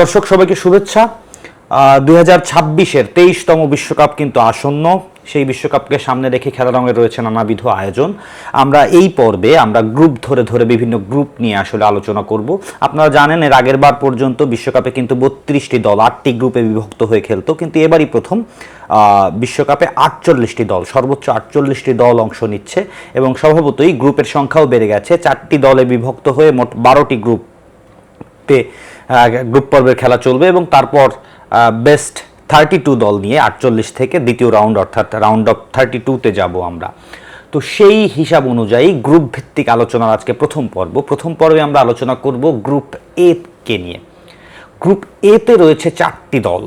দর্শক সবাইকে শুভেচ্ছা। 2026-এর 23তম বিশ্বকাপ কিন্তু আসন্ন। সেই বিশ্বকাপকে সামনে রেখে খেলারঙে রয়েছে নানাবিধ আয়োজন। আমরা এই পর্বে গ্রুপ ধরে ধরে বিভিন্ন গ্রুপ নিয়ে আসলে আলোচনা করব। আপনারা জানেন এর আগের বার পর্যন্ত বিশ্বকাপে কিন্তু 32টি দল 8টি গ্রুপে বিভক্ত হয়ে খেলতো, কিন্তু এবারই প্রথম বিশ্বকাপে 48টি দল, সর্বোচ্চ 48টি দল অংশ নিচ্ছে এবং স্বভাবতই গ্রুপের সংখ্যাও বেড়ে গেছে। 4টি দলে বিভক্ত হয়ে মোট 12টি গ্রুপে গ্রুপ পর্বের খেলা চলবে এবং তারপর বেস্ট 32 দল নিয়ে 48 থেকে দ্বিতীয় রাউন্ড অর্থাৎ রাউন্ড অফ 32-তে যাব আমরা। তো সেই হিসাব অনুযায়ী গ্রুপ ভিত্তিক আলোচনার আজকে প্রথম পর্বে আমরা আলোচনা করব গ্রুপ এ কে নিয়ে। গ্রুপ এতে রয়েছে 4টি দল: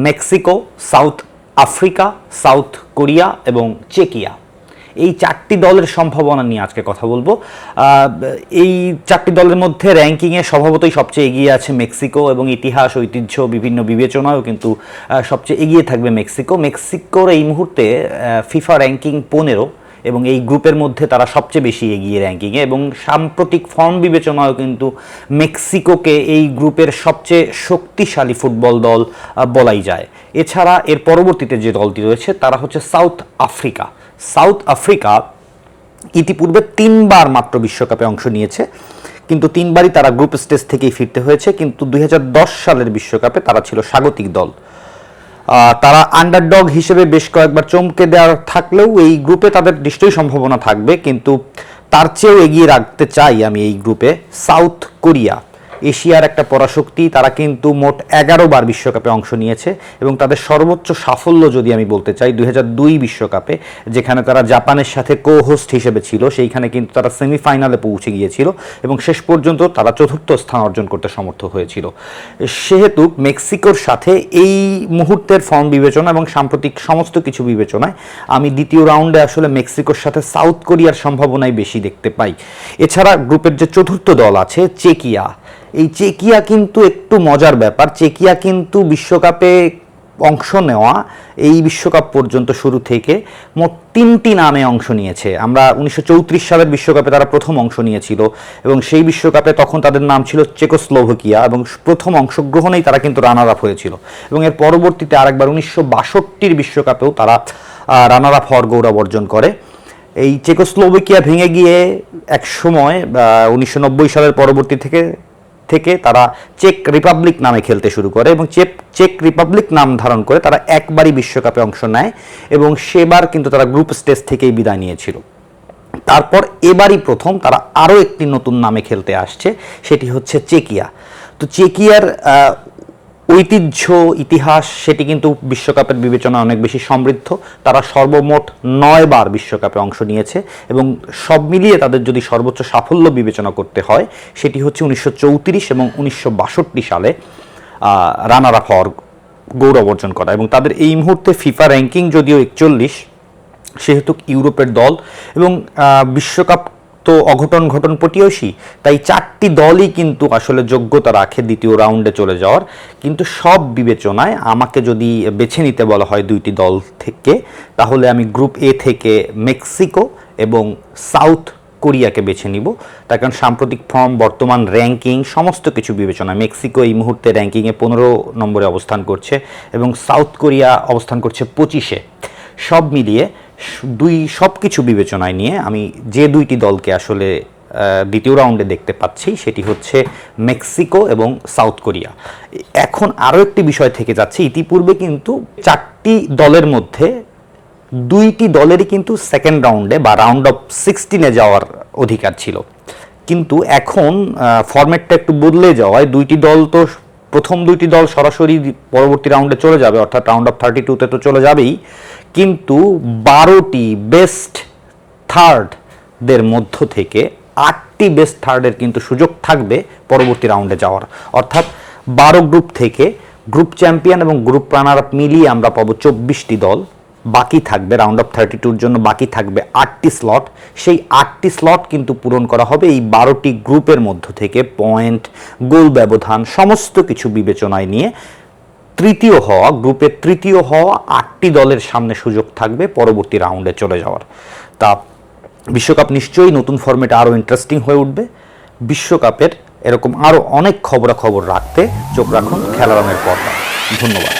Mexico, south Africa, south Korea এবং চেকিয়া। এই 4টি দলের সম্ভাবনা নিয়ে আজকে কথা বলবো। এই 4টি দলের মধ্যে র্যাঙ্কিংয়ে স্বভাবতই সবচেয়ে এগিয়ে আছে মেক্সিকো এবং ইতিহাস, ঐতিহ্য, বিভিন্ন বিবেচনায়ও কিন্তু সবচেয়ে এগিয়ে থাকবে মেক্সিকো। মেক্সিকোর এই মুহূর্তে ফিফা র্যাঙ্কিং 15 এবং এই গ্রুপের মধ্যে তারা সবচেয়ে বেশি এগিয়ে র্যাঙ্কিংয়ে, এবং সাম্প্রতিক ফর্ম বিবেচনায়ও কিন্তু মেক্সিকোকে এই গ্রুপের সবচেয়ে শক্তিশালী ফুটবল দল বলাই যায়। এছাড়া এর পরবর্তীতে যে দলটি রয়েছে তারা হচ্ছে সাউথ আফ্রিকা। সাউথ আফ্রিকা ইতিপূর্বে 3বার মাত্র বিশ্বকাপে অংশ নিয়েছে, কিন্তু 3বারই তারা গ্রুপ স্টেজ থেকেই ফিরতে হয়েছে। কিন্তু 2010 সালের বিশ্বকাপে তারা ছিল স্বাগতিক দল। তারা আন্ডারডগ হিসেবে বেশ কয়েকবার চমকে দেওয়ার থাকলেও এই গ্রুপে তাদের নিশ্চয়ই সম্ভাবনা থাকবে, কিন্তু তার চেয়েও এগিয়ে রাখতে চাই আমি এই গ্রুপে সাউথ কোরিয়া। এশিয়ার একটা পরাশক্তি, তারা কিন্তু মোট 11বার বিশ্বকাপে অংশ নিয়েছে এবং তাদের সর্বোচ্চ সাফল্য যদি আমি বলতে চাই 2002 বিশ্বকাপে, যেখানে তারা জাপানের সাথে কো হোস্ট হিসেবে ছিল, সেইখানে কিন্তু তারা সেমিফাইনালে পৌঁছে গিয়েছিল এবং শেষ পর্যন্ত তারা 4র্থ স্থান অর্জন করতে সমর্থ হয়েছিল। সেহেতু মেক্সিকোর সাথে এই মুহূর্তের ফর্ম বিবেচনা এবং সাম্প্রতিক সমস্ত কিছু বিবেচনায় আমি দ্বিতীয় রাউন্ডে আসলে মেক্সিকোর সাথে সাউথ কোরিয়ার সম্ভাবনাই বেশি দেখতে পাই। এছাড়া গ্রুপের যে 4র্থ দল আছে চেকিয়া, এই চেকিয়া কিন্তু একটু মজার ব্যাপার। চেকিয়া কিন্তু বিশ্বকাপে অংশ নেওয়া এই বিশ্বকাপ পর্যন্ত শুরু থেকে মোট 3টি নামে অংশ নিয়েছে। আমরা 1934 সালের বিশ্বকাপে তারা প্রথম অংশ নিয়েছিল এবং সেই বিশ্বকাপে তখন তাদের নাম ছিল চেকোস্লোভাকিয়া এবং প্রথম অংশগ্রহণেই তারা কিন্তু রানার আপ হয়েছিল এবং এর পরবর্তীতে আরেকবার 1962 বিশ্বকাপেও তারা রানার আপ হওয়ার গৌরব অর্জন করে। এই চেকোস্লোভাকিয়া ভেঙে গিয়ে এক সময় 1990 সালের পরবর্তী থেকে তারা চেক রিপাবলিক নামে খেলতে শুরু করে এবং চেক রিপাবলিক নাম ধারণ করে তারা একবারই বিশ্বকাপে অংশ নেয় এবং সেবার কিন্তু তারা গ্রুপ স্টেজ থেকেই বিদায় নিয়েছিল। তারপর এবারই প্রথম তারা আরও একটি নতুন নামে খেলতে আসছে, সেটি হচ্ছে চেকিয়া। তো চেকিয়ার ঐতিহ্য, ইতিহাস সেটি কিন্তু বিশ্বকাপের বিবেচনায় অনেক বেশি সমৃদ্ধ। তারা সর্বমোট 9বার বিশ্বকাপে অংশ নিয়েছে এবং সব মিলিয়ে তাদের যদি সর্বোচ্চ সাফল্য বিবেচনা করতে হয় সেটি হচ্ছে 1934 এবং 1962 সালে রানার আপ হওয়ার গৌরব অর্জন করা। এবং তাদের এই মুহূর্তে ফিফা র্যাঙ্কিং যদিও 41, সেহেতু ইউরোপের দল এবং বিশ্বকাপ তো অঘটন ঘটন প্রতিবেশী, তাই 4টি দলই কিন্তু আসলে যোগ্যতা রাখে দ্বিতীয় রাউন্ডে চলে যাওয়ার। কিন্তু সব বিবেচনায় আমাকে যদি বেছে নিতে বলা হয় 2টি দল থেকে, তাহলে আমি গ্রুপ এ থেকে মেক্সিকো এবং সাউথ কোরিয়াকে বেছে নিব। তার কারণ সাম্প্রতিক ফর্ম, বর্তমান র্যাঙ্কিং সমস্ত কিছু বিবেচনায় মেক্সিকো এই মুহূর্তে র্যাঙ্কিংয়ে 15 নম্বরে অবস্থান করছে এবং সাউথ কোরিয়া অবস্থান করছে 25-এ। সব মিলিয়ে সব কিছু বিবেচনায় নিয়ে আমি যে 2টি দলকে আসলে দ্বিতীয় রাউন্ডে দেখতে পাচ্ছি সেটি হচ্ছে মেক্সিকো এবং সাউথ কোরিয়া। এখন আরও একটি বিষয় থেকে যাচ্ছে, ইতিপূর্বে কিন্তু 4টি দলের মধ্যে 2টি দলেরই কিন্তু সেকেন্ড রাউন্ডে বা রাউন্ড অফ 16-এ যাওয়ার অধিকার ছিল, কিন্তু এখন ফরম্যাটটা একটু বদলে যাওয়ায় 2টি দল তো প্রথম 2টি দল সরাসরি পরবর্তী রাউন্ডে চলে যাবে, অর্থাৎ রাউন্ড অফ 32-তে তো চলে যাবেই, কিন্তু 12টি বেস্ট থার্ডদের মধ্য থেকে 8টি বেস্ট থার্ডের কিন্তু সুযোগ থাকবে পরবর্তী রাউন্ডে যাওয়ার। অর্থাৎ 12 গ্রুপ থেকে গ্রুপ চ্যাম্পিয়ন এবং গ্রুপ রানার আপ মিলিয়ে আমরা পাবো 24টি দল। বাকি থাকবে রাউন্ড অফ 32-র জন্য বাকি থাকবে 8টি স্লট। সেই 8টি স্লট কিন্তু পূরণ করা হবে এই 12টি গ্রুপের মধ্য থেকে। পয়েন্ট, গোল ব্যবধান সমস্ত কিছু বিবেচনায় নিয়ে গ্রুপের তৃতীয় হওয়া 8টি দলের সামনে সুযোগ থাকবে পরবর্তী রাউন্ডে চলে যাওয়ার। তা বিশ্বকাপ নিশ্চয়ই নতুন ফরম্যাটে আরও ইন্টারেস্টিং হয়ে উঠবে। বিশ্বকাপের এরকম আরও অনেক খবরাখবর রাখতে চোখ রাখুন খেলা রঙের পর্দায়। ধন্যবাদ।